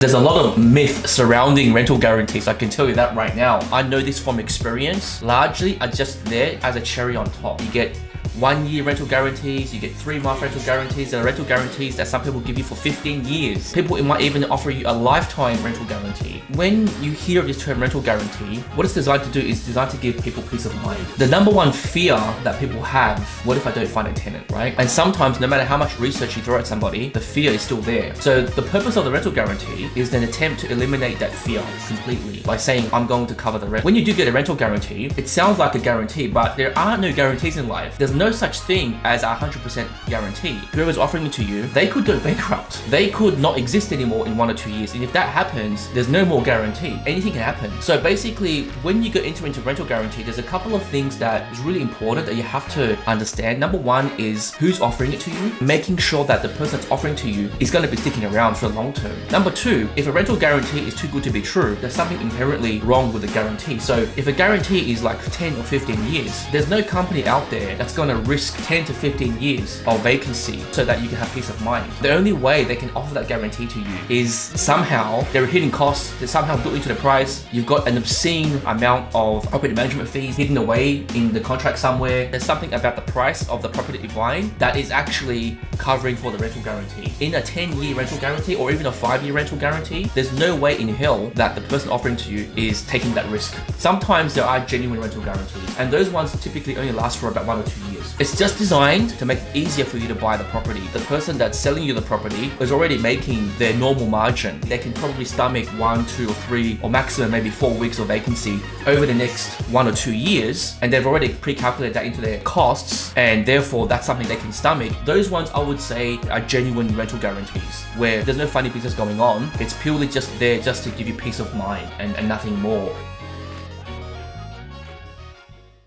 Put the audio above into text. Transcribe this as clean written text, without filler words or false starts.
There's a lot of myth surrounding rental guarantees, I can tell you that right now. I know this from experience. Largely are just there as a cherry on top. You get 1 year rental guarantees, you get 3-month rental guarantees. There are rental guarantees that some people give you for 15 years. People might even offer you a lifetime rental guarantee. When you hear of this term rental guarantee, what it's designed to do is designed to give people peace of mind. The number one fear that people have, what if I don't find a tenant, right? And sometimes no matter how much research you throw at somebody, the fear is still there. So the purpose of the rental guarantee is an attempt to eliminate that fear completely by saying, I'm going to cover the rent. When you do get a rental guarantee, it sounds like a guarantee, but there are no guarantees in life. There's no such thing as a 100% guarantee. Whoever's offering it to you, they could go bankrupt. They could not exist anymore in 1 or 2 years. And if that happens, there's no more guarantee. Anything can happen. So basically, when you go into rental guarantee, there's a couple of things that is really important that you have to understand. Number one is who's offering it to you, making sure that the person that's offering to you is going to be sticking around for the long term. Number two, if a rental guarantee is too good to be true, there's something inherently wrong with the guarantee. So if a guarantee is like 10 or 15 years, there's no company out there that's going to risk 10 to 15 years of vacancy so that you can have peace of mind. The only way they can offer that guarantee to you is somehow they're hitting costs, they're somehow built into the price. You've got an obscene amount of property management fees hidden away in the contract somewhere. There's something about the price of the property that you're buying that is actually covering for the rental guarantee. In a 10-year rental guarantee or even a 5-year rental guarantee, there's no way in hell that the person offering to you is taking that risk. Sometimes there are genuine rental guarantees, and those ones typically only last for about 1 or 2 years. It's just designed to make it easier for you to buy the property. The person that's selling you the property is already making their normal margin. They can probably stomach 1, 2, or 3, or maximum maybe 4 weeks of vacancy over the next 1 or 2 years, and they've already pre-calculated that into their costs, and therefore that's something they can stomach. Those ones I would say are genuine rental guarantees, where there's no funny business going on. It's purely just there just to give you peace of mind and nothing more.